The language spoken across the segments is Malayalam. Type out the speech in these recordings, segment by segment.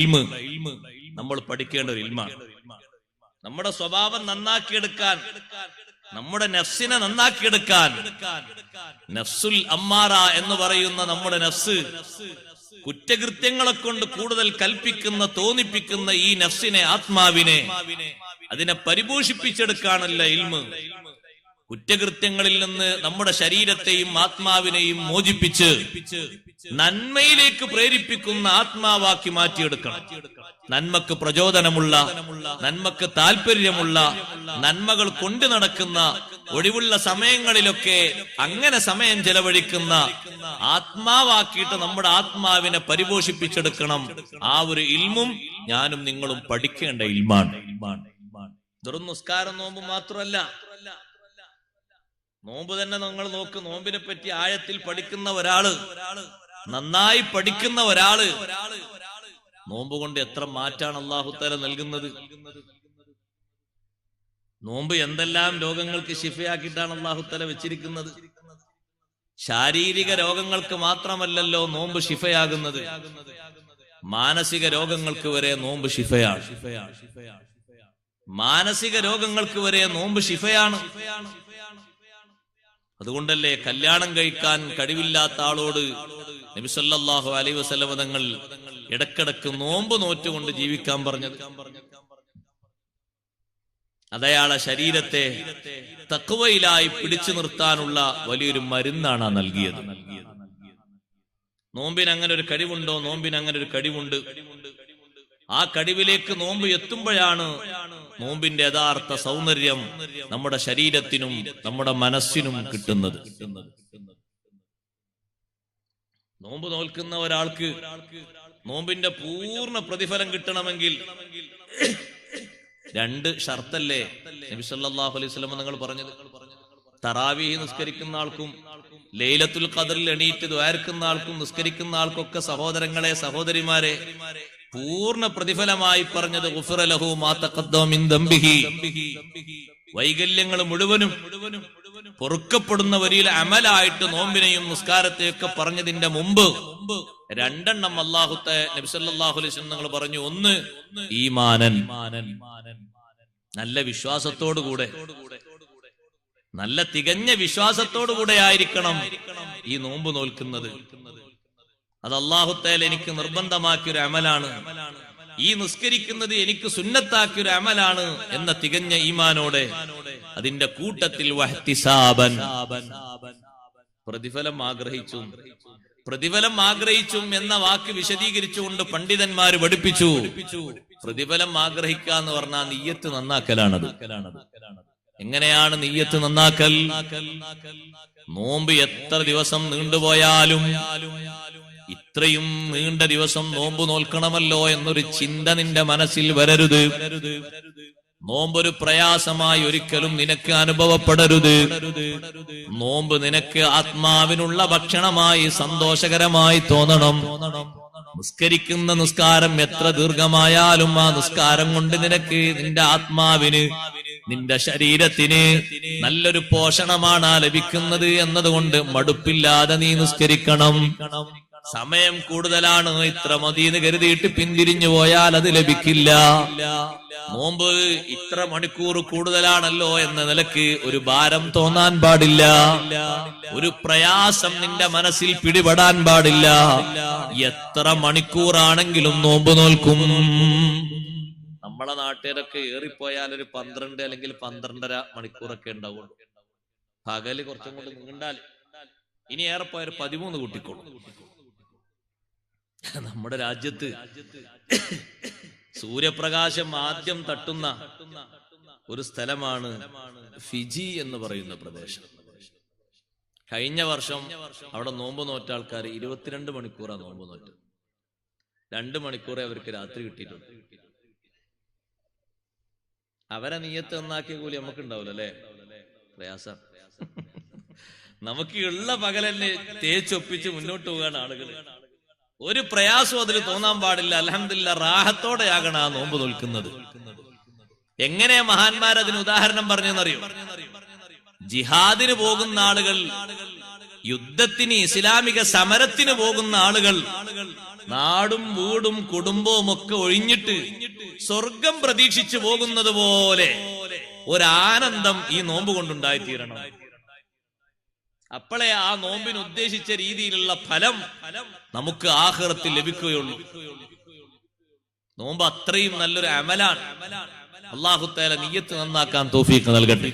ഇൽമ് നമ്മൾ പഠിക്കേണ്ട ഒരു ഇൽമാണ്. നമ്മുടെ സ്വഭാവം നന്നാക്കിയെടുക്കാൻ, നമ്മുടെ നഫ്സിനെ നന്നാക്കിയെടുക്കാൻ, നഫ്സുൽ അമ്മാറ എന്ന് പറയുന്ന നമ്മുടെ നഫ്സ് കുറ്റകൃത്യങ്ങളെ കൊണ്ട് കൂടുതൽ കൽപ്പിക്കുന്ന, തോന്നിപ്പിക്കുന്ന ഈ നഫ്സിനെ, ആത്മാവിനെ, അതിനെ പരിപോഷിപ്പിച്ചെടുക്കാനല്ല ഇൽമ്. കുറ്റകൃത്യങ്ങളിൽ നിന്ന് നമ്മുടെ ശരീരത്തെയും ആത്മാവിനെയും മോചിപ്പിച്ച് നന്മയിലേക്ക് പ്രേരിപ്പിക്കുന്ന ആത്മാവാക്കി മാറ്റിയെടുക്കണം. നന്മക്ക് പ്രചോദനമുള്ള, നന്മക്ക് താല്പര്യമുള്ള, നന്മകൾ കൊണ്ടു നടക്കുന്ന, ഒഴിവുള്ള സമയങ്ങളിലൊക്കെ അങ്ങനെ സമയം ചെലവഴിക്കുന്ന ആത്മാവാക്കിയിട്ട് നമ്മുടെ ആത്മാവിനെ പരിപോഷിപ്പിച്ചെടുക്കണം. ആ ഒരു ഇൽമും ഞാനും നിങ്ങളും പഠിക്കേണ്ട ഇൽമാണ്. വെറും നിസ്കാരം നോമ്പ് മാത്രമല്ല, നോമ്പ് തന്നെ നിങ്ങൾ നോക്ക്. നോമ്പിനെ പറ്റി ആഴത്തിൽ പഠിക്കുന്ന ഒരാള്, നന്നായി പഠിക്കുന്ന ഒരാള്, നോമ്പ് കൊണ്ട് എത്ര മാറ്റാണ് അല്ലാഹു തആല നൽകുന്നത്. നോമ്പ് എന്തെല്ലാം രോഗങ്ങൾക്ക് ശിഫയാക്കിയിട്ടാണ് അല്ലാഹു തആല വെച്ചിരിക്കുന്നത്. ശാരീരിക രോഗങ്ങൾക്ക് മാത്രമല്ലല്ലോ നോമ്പ് ശിഫയാകുന്നത്, മാനസിക രോഗങ്ങൾക്ക് വരെ നോമ്പ് ശിഫയാണ്. മാനസിക രോഗങ്ങൾക്ക് വരെ നോമ്പ് ശിഫയാണ്. അതുകൊണ്ടല്ലേ കല്യാണം കഴിക്കാൻ കഴിവില്ലാത്ത ആളോട് നബി സല്ലല്ലാഹു അലൈഹി വസല്ലം തങ്ങൾ ഇടക്കിടക്ക് നോമ്പ് നോറ്റുകൊണ്ട് ജീവിക്കാൻ പറഞ്ഞത്. അതയാളെ ശരീരത്തെ തഖ്വയിലായി പിടിച്ചു നിർത്താനുള്ള വലിയൊരു മരുന്നാണ് നൽകിയത്. നോമ്പിന് അങ്ങനെ ഒരു കഴിവുണ്ടോ? നോമ്പിന് അങ്ങനെ ഒരു കഴിവുണ്ട്. ആ കഴിവിലേക്ക് നോമ്പ് എത്തുമ്പോഴാണ് നോമ്പിന്റെ യഥാർത്ഥ സൗന്ദര്യം നമ്മുടെ ശരീരത്തിനും നമ്മുടെ മനസ്സിനും കിട്ടുന്നത്. നോമ്പ് നോൽക്കുന്ന ഒരാൾക്ക് നോമ്പിന്റെ പൂർണ്ണ പ്രതിഫലം കിട്ടണമെങ്കിൽ രണ്ട് ഷർത്തല്ലേ നബി സല്ലല്ലാഹു അലൈഹി വസല്ലം നിങ്ങൾ പറഞ്ഞത്. തറാവീഹ് നിസ്കരിക്കുന്ന ആൾക്കും ലൈലത്തുൽ ഖദറിൽ എണീറ്റ് ദുആർക്കുന്ന ആൾക്കും നിസ്കരിക്കുന്ന ആൾക്കൊക്കെ സഹോദരങ്ങളെ, സഹോദരിമാരെ, പൂർണ്ണ പ്രതിഫലമായി പറഞ്ഞത് ഗുഫിറ ലഹു മാ തഖദ്ദമ മിൻ ദംബിഹി. വൈകല്യങ്ങൾ മുഴുവനും പൊറുക്കപ്പെടുന്ന വലിയ അമലായിട്ട് നോമ്പിനെയും നിസ്കാരത്തെയൊക്കെ പറഞ്ഞതിന്റെ മുമ്പ് രണ്ടെണ്ണം നബി സല്ലല്ലാഹു അലൈഹി വസല്ലം നിങ്ങൾ പറഞ്ഞു. ഒന്ന് ഈമാനൻ, നല്ല വിശ്വാസത്തോടുകൂടെ, നല്ല തികഞ്ഞ വിശ്വാസത്തോടുകൂടെ ആയിരിക്കണം ഈ നോമ്പ് നോൽക്കുന്നത്. അത് അല്ലാഹു തആല എനിക്ക് നിർബന്ധമാക്കിയൊരു അമലാണ്, ഈ നിസ്കരിക്കുന്നത് എനിക്ക് സുന്നത്താക്കിയൊരു അമലാണ് എന്ന തികഞ്ഞ ഈമാനോടെ, അതിന്റെ കൂട്ടത്തിൽ വഹ്തിസാബൻ, പ്രതിഫലം ആഗ്രഹിച്ചും. പ്രതിഫലം ആഗ്രഹിച്ചും എന്ന വാക്ക് വിശദീകരിച്ചുകൊണ്ട് പണ്ഡിതന്മാര് പഠിപ്പിച്ചു, പ്രതിഫലം ആഗ്രഹിക്കുക എന്ന് പറഞ്ഞാൽ നിയ്യത്ത് നന്നാക്കലാണത്. എങ്ങനെയാണ് നിയ്യത്ത് നന്നാക്കൽ? നോമ്പ് എത്ര ദിവസം നീണ്ടുപോയാലും ഇത്രയും നീണ്ട ദിവസം നോമ്പ് നോൽക്കണമല്ലോ എന്നൊരു ചിന്ത നിന്റെ മനസ്സിൽ വരരുത്. നോമ്പൊരു പ്രയാസമായി ഒരിക്കലും നിനക്ക് അനുഭവപ്പെടരുത്. നോമ്പ് നിനക്ക് ആത്മാവിനുള്ള ഭക്ഷണമായി, സന്തോഷകരമായി തോന്നണം. നിസ്കരിക്കുന്ന നിസ്കാരം എത്ര ദീർഘമായാലും ആ നിസ്കാരം കൊണ്ട് നിനക്ക്, നിന്റെ ആത്മാവിന്, നിന്റെ ശരീരത്തിന് നല്ലൊരു പോഷണമാണ് ലഭിക്കുന്നത് എന്നതുകൊണ്ട് മടുപ്പില്ലാതെ നീ നിസ്കരിക്കണം. സമയം കൂടുതലാണ്, ഇത്ര മതിയെന്ന് കരുതിയിട്ട് പിന്തിരിഞ്ഞു പോയാൽ അത് ലഭിക്കില്ല. നോമ്പ് ഇത്ര മണിക്കൂർ കൂടുതലാണല്ലോ എന്ന നിലക്ക് ഒരു ഭാരം തോന്നാൻ പാടില്ല, ഒരു പ്രയാസം നിന്റെ മനസ്സിൽ പിടിപെടാൻ പാടില്ല. എത്ര മണിക്കൂറാണെങ്കിലും നോമ്പ് നോൽക്കും. നമ്മളെ നാട്ടുകാരൊക്കെ ഏറിപ്പോയാൽ ഒരു 12 അല്ലെങ്കിൽ 12.5 മണിക്കൂറൊക്കെ ഉണ്ടാവുള്ളൂ. പകല് കുറച്ചും കൂടി നീണ്ടാൽ, ഇനി ഏറെപ്പോയ 13 കൂട്ടിക്കോളും. നമ്മുടെ രാജ്യത്ത് സൂര്യപ്രകാശം ആദ്യം തട്ടുന്ന ഒരു സ്ഥലമാണ് ഫിജി എന്ന് പറയുന്ന പ്രദേശം. കഴിഞ്ഞ വർഷം അവിടെ നോമ്പ് നോറ്റ ആൾക്കാർ 22 മണിക്കൂറാണ് നോമ്പ് നോറ്റ്. 2 മണിക്കൂറേ അവർക്ക് രാത്രി കിട്ടിയിട്ടുണ്ട്. അവരെ നിയ്യത്ത് നന്നാക്കിയ കൂലി നമുക്ക് ഉണ്ടാവില്ല അല്ലെ? പ്രയാസം. നമുക്ക് ഉള്ള പകലെന്നെ തേച്ചൊപ്പിച്ച് മുന്നോട്ട് പോകാൻ ആളുകൾ. ഒരു പ്രയാസവും അതിൽ തോന്നാൻ പാടില്ല. അൽഹംദുലില്ലാഹ് റാഹത്തോടെയാകണം ആ നോമ്പ് നോൽക്കുന്നത്. എങ്ങനെ മഹാന്മാർ അതിന് ഉദാഹരണം പറഞ്ഞെന്നറിയോ? ജിഹാദിന് പോകുന്ന ആളുകൾ യുദ്ധത്തിന്, ഇസ്ലാമിക സമരത്തിന് പോകുന്ന ആളുകൾ നാടും വീടും കുടുംബവും ഒക്കെ ഒഴിഞ്ഞിട്ട് സ്വർഗം പ്രതീക്ഷിച്ചു പോകുന്നത് പോലെ ഒരാനന്ദം ഈ നോമ്പ് കൊണ്ടുണ്ടായിത്തീരണം. അപ്പോഴേ ആ നോമ്പിന് ഉദ്ദേശിച്ച രീതിയിലുള്ള ഫലം നമുക്ക് ആഖിറത്തിൽ ലഭിക്കുകയുള്ളൂ. നോമ്പ് അത്രയും നല്ലൊരു അമലാണ്. അല്ലാഹു തആല നിയ്യത്ത് നന്നാക്കാൻ തൗഫീഖ് നൽകട്ടെ.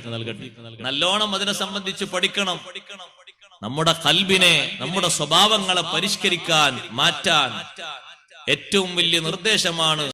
നല്ലോണം അതിനെ സംബന്ധിച്ച് പഠിക്കണം. നമ്മുടെ ഖൽബിനെ, നമ്മുടെ സ്വഭാവങ്ങളെ പരിഷ്കരിക്കാൻ, മാറ്റാൻ ഏറ്റവും വലിയ നിർദ്ദേശമാണ്